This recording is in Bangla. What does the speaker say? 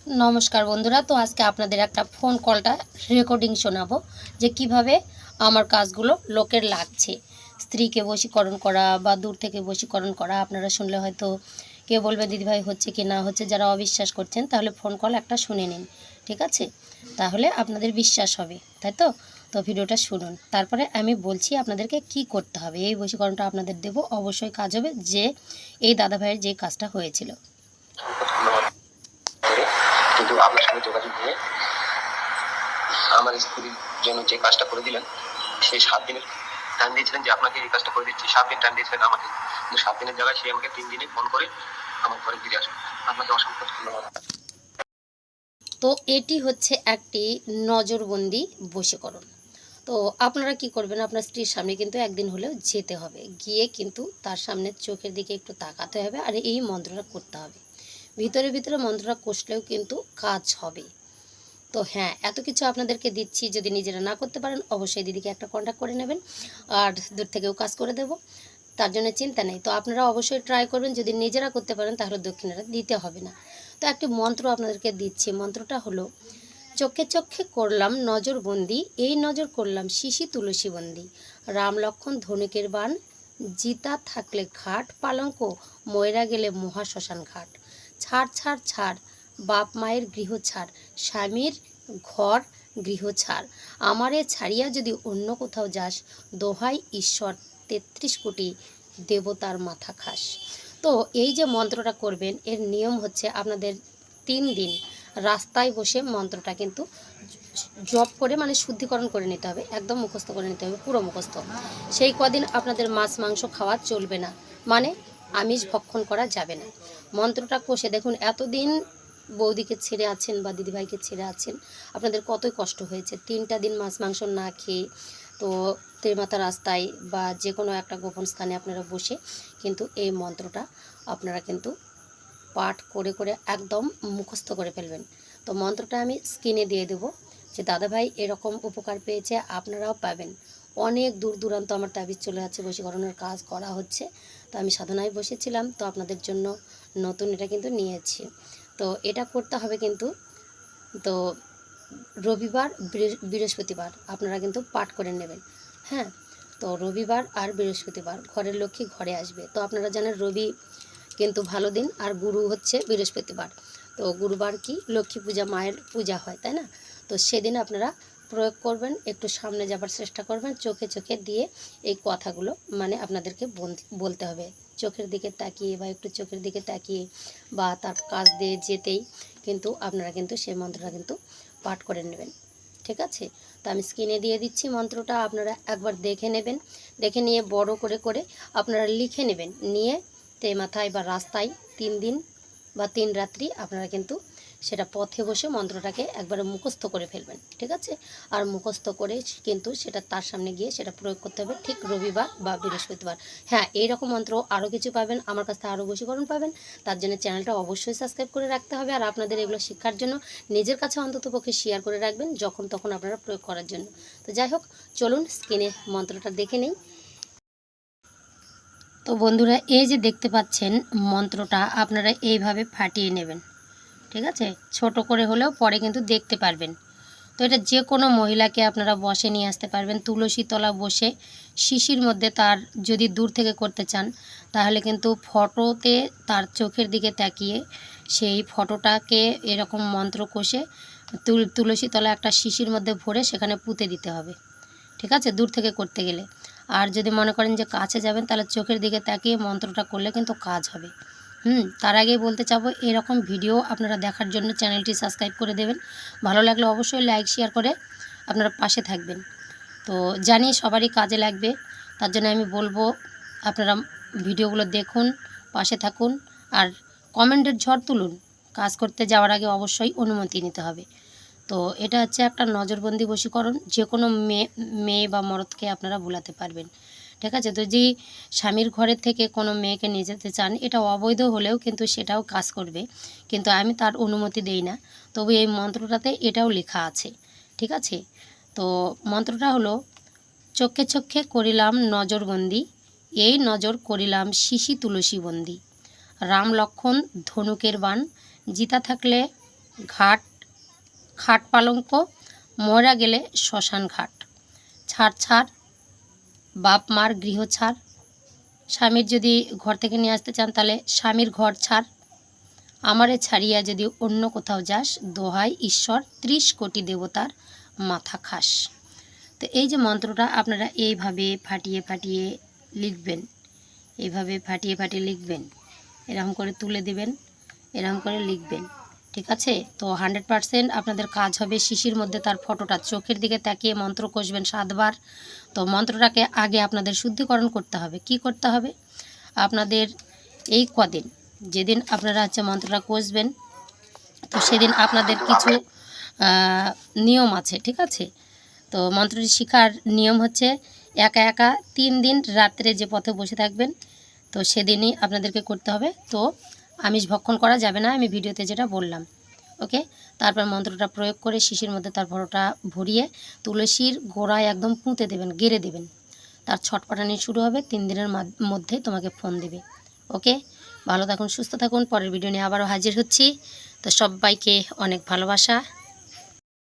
नमस्कार बंधुरा। तो आज के आपनादेर एक फोन कलटा रेकर्डिंग शोनाबो जे किभाबे आमार काजगुलो लोकेर लागछे। स्त्री के बशीकरण करा बा दूर थेके बशीकरण करा आपनारा शुनले हयतो के बोलबे दिदी भाई होच्छे कि ना होच्छे। जारा अविश्वास करछेन ताहले फोन कल एकटा शुने निन, ठीक आछे? ताहले आपनादेर विश्वास होबे, ताई तो? तो भिडियोटा शुनुन, तारपरे आमी बोलछि आपनादेरके कि करते होबे। एई बशीकरणटा आपनादेर देबो, अवश्यई काज होबे जे एई दादा भाइयेर जे काजटा हयेछिलो। কিন্তু আপনার সঙ্গে যোগাযোগ নিয়ে আমার স্ত্রীর জন্য যে কাজটা করে দিলেন সেই 7 দিনের টাইম দিয়েছিলেন যে আপনাকে এই কাজটা করে দিচ্ছি, 7 দিন টাইম দিয়েছিলেন আমাকে, কিন্তু 7 দিনের জায়গায় সে আমাকে 3 দিনে ফোন করে আমার ঘরে ফিরে আসবে। আপনাকে অসংখ্য ধন্যবাদ। তো এটি হচ্ছে একটি নজরবন্দি বশীকরণ। তো আপনারা কি করবেন, আপনার স্ত্রীর সামনে কিন্তু একদিন হলেও যেতে হবে, গিয়ে কিন্তু তার সামনে চোখের দিকে একটু তাকাতে হবে আর এই মন্ত্রটা করতে হবে। ভিতরে ভিতরে মন্ত্রটা কষলেও কিন্তু কাজ হবে। তো হ্যাঁ, এত কিছু আপনাদেরকে দিচ্ছি, যদি নিজেরা না করতে পারেন অবশ্যই দিদিকে একটা কন্ট্যাক্ট করে নেবেন, আর দূর থেকেও কাজ করে দেব, তার জন্য চিন্তা নেই। তো আপনারা অবশ্যই ট্রাই করবেন, যদি নিজেরা করতে পারেন তাহলে দক্ষিণাটা দিতে হবে না। তো একটি মন্ত্র আপনাদেরকে দিচ্ছি, মন্ত্রটা হলো চোখে চোখে করলাম নজরবন্দি, এই নজর করলাম শিশি তুলসী বন্দি, রাম লক্ষণ ধনুকের বাণ, জিতা থাকলে ঘাট পালঙ্ক, ময়রা গেলে মহাশ্মশান ঘাট, ছাড় ছাড় ছাড় বাপ মায়ের গৃহ ছাড়, স্বামীর ঘর গৃহ ছাড়, আমারে ছাড়িয়া যদি অন্য কোথাও যাস, দোহাই ঈশ্বর 33 কোটি দেবতার মাথা খাস। তো এই যে মন্ত্রটা করবেন, এর নিয়ম হচ্ছে আপনাদের 3 দিন রাস্তায় বসে মন্ত্রটা কিন্তু জপ করে, মানে শুদ্ধিকরণ করে নিতে হবে, একদম মুখস্থ করে নিতে হবে, পুরো মুখস্থ। সেই কদিন আপনাদের মাছ মাংস খাওয়া চলবে না, মানে আমিষ ভক্ষণ করা যাবে না। মন্ত্রটা কষে দেখুন, এতদিন বৌদিকে ছেড়ে আছেন বা দিদিভাইকে ছেড়ে আছেন, আপনাদের কতই কষ্ট হয়েছে 3টা দিন মাছ মাংস না খেয়ে। তো তেরমাথা রাস্তায় বা যে কোনো একটা গোপন স্থানে আপনারা বসে কিন্তু এই মন্ত্রটা আপনারা কিন্তু পাঠ করে করে একদম মুখস্থ করে ফেলবেন। তো মন্ত্রটা আমি স্ক্রিনে দিয়ে দেবো, যে দাদাভাই এরকম উপকার পেয়েছে আপনারাও পাবেন। অনেক দূর দূরান্ত আমার তাবিজ চলে যাচ্ছে, বশীকরণের কাজ করা হচ্ছে। তো আমি সাধনায় বসেছিলাম, তো আপনাদের জন্য নতুন এটা কিন্তু নিয়েছি। তো এটা করতে হবে কিন্তু, তো রবিবার বৃহস্পতিবার আপনারা কিন্তু পাঠ করে নেবেন। হ্যাঁ, তো রবিবার আর বৃহস্পতিবার ঘরের লক্ষ্মী ঘরে আসবে। তো আপনারা জানেন রবি কিন্তু ভালো দিন, আর গুরু হচ্ছে বৃহস্পতিবার। তো গুরুবার কি লক্ষ্মী পূজা, মায়ের পূজা হয়, তাই না? তো সেদিন আপনারা প্রয়োগ করবেন, একটু সামনে যাবার চেষ্টা করবেন, চোখে চোখে দিয়ে এই কথাগুলো মানে আপনাদেরকে বলতে হবে, চোখের দিকে তাকিয়ে বা একটু চোখের দিকে তাকিয়ে বা তার কাজ দিয়ে যেতেই কিন্তু আপনারা কিন্তু সেই মন্ত্রটা কিন্তু পাঠ করে নেবেন, ঠিক আছে? তো আমি স্ক্রিনে দিয়ে দিচ্ছি মন্ত্রটা, আপনারা একবার দেখে নেবেন, দেখে নিয়ে বড় করে করে আপনারা লিখে নেবেন, নিয়ে তে মাথায় বা রাস্তায় 3 দিন বা 3 রাত্রি আপনারা কিন্তু সেটা পথে বসে মন্ত্রটাকে একবারে মুখস্থ করে ফেলবেন, ঠিক আছে? আর মুখস্থ করে কিন্তু সেটা তার সামনে গিয়ে সেটা প্রয়োগ করতে হবে ঠিক রবিবার বা বৃহস্পতিবার। হ্যাঁ, এইরকম মন্ত্র আরও কিছু পাবেন, আমার কাছ থেকে আরও বশীকরণ পাবেন, তার জন্য চ্যানেলটা অবশ্যই সাবস্ক্রাইব করে রাখতে হবে। আর আপনাদের এগুলো শিক্ষার জন্য নিজের কাছে অন্ততপক্ষে শেয়ার করে রাখবেন, যখন তখন আপনারা প্রয়োগ করার জন্য। তো যাই হোক, চলুন স্ক্রিনে মন্ত্রটা দেখে নেই। তো বন্ধুরা, এই যে দেখতে পাচ্ছেন মন্ত্রটা আপনারা এইভাবে ফাটিয়ে নেবেন, ঠিক আছে? ছোট করে হলেও পরে কিন্তু দেখতে পারবেন। তো এটা যে কোনো মহিলাকে আপনারা বসে নিয়ে আসতে পারবেন, তুলসী তলা বসে শিশির মধ্যে, তার যদি দূর থেকে করতে চান তাহলে কিন্তু ফটোতে তার চোখের দিকে তাকিয়ে সেই ফটোটাকে এরকম মন্ত্র কষে তুলসী তলা একটা শিশির মধ্যে ভরে সেখানে পুঁতে দিতে হবে, ঠিক আছে? দূর থেকে করতে গেলে। আর যদি মনে করেন যে কাছে যাবেন তাহলে চোখের দিকে তাকিয়ে মন্ত্রটা করলে কিন্তু কাজ হবে। তার আগে বলতে চাবো, এরকম ভিডিও আপনারা দেখার জন্য চ্যানেলটি সাবস্ক্রাইব করে দেবেন, ভালো লাগলে অবশ্যই লাইক শেয়ার করে আপনারা পাশে থাকবেন। তো জানি সবারই কাজে লাগবে, তার জন্য আমি বলবো আপনারা ভিডিওগুলো দেখুন, পাশে থাকুন, আর কমেন্টের ঝড় তুলুন। কাজ করতে যাওয়ার আগে অবশ্যই অনুমতি নিতে হবে। তো এটা হচ্ছে একটা নজরবন্দি বশীকরণ, যে কোনো মেয়ে বা মরদকে আপনারা ভুলাতে পারবেন, ঠিক আছে? তো যে স্বামীর ঘরের থেকে কোনো মেয়েকে নিয়ে যেতে চান, এটা অবৈধ হলেও কিন্তু সেটাও কাজ করবে, কিন্তু আমি তার অনুমতি দেই না। তবে এই মন্ত্রটাতে এটাও লেখা আছে, ঠিক আছে? তো মন্ত্রটা হলো চোখে চোখে করিলাম নজরবন্দি, এই নজর করিলাম শিশি তুলসী বন্দি, রাম লক্ষণ ধনুকের বাণ, জিতা থাকলে ঘাট, খাট পালঙ্ক, মরা গেলে শ্মশান ঘাট, ছাড় ছাড়, বাপ মার গৃহ ছাড়, স্বামীর যদি ঘর থেকে নিয়ে আসতে চান তাহলে স্বামীর ঘর ছাড়, আমারে ছাড়িয়া যদি অন্য কোথাও যাস, দোহাই ঈশ্বর 30 কোটি দেবতার মাথা খাস। তো এই যে মন্ত্রটা আপনারা এইভাবে ফাটিয়ে ফাটিয়ে লিখবেন, এইভাবে ফাটিয়ে ফাটিয়ে লিখবেন, এরকম করে তুলে দেবেন, এরকম করে লিখবেন, ঠিক আছে? তো 100% আপনাদের কাজ হবে। শিশির মধ্যে তার ফটোটা চোখের দিকে তাকিয়ে মন্ত্র কষবেন 7 বার। তো মন্ত্রটাকে আগে আপনাদের শুদ্ধিকরণ করতে হবে। কি করতে হবে? আপনাদের এই কদিন, যেদিন আপনারা মন্ত্রটা কষবেন, তো সেদিন আপনাদের কিছু নিয়ম আছে, ঠিক আছে? তো মন্ত্রটি শেখার নিয়ম হচ্ছে একা একা 3 দিন রাত্রে যে পথে বসে থাকবেন, তো সেদিনই আপনাদেরকে করতে হবে। তো আমিষ ভক্ষণ করা যাবে না, আমি ভিডিওতে যেটা বললাম, ওকে? তারপর মন্ত্রটা প্রয়োগ করে শিশির মধ্যে তার ফটোটা ভরিয়ে তুলসীর গোড়ায় একদম পুঁতে দেবেন, গেড়ে দেবেন। তার ছটপটানি শুরু হবে, 3 দিনের মধ্যে তোমাকে ফোন দেবে, ওকে? ভালো থাকুন, সুস্থ থাকুন। পরের ভিডিও নিয়ে আবারও হাজির হচ্ছি। তো সবাইকে অনেক ভালোবাসা।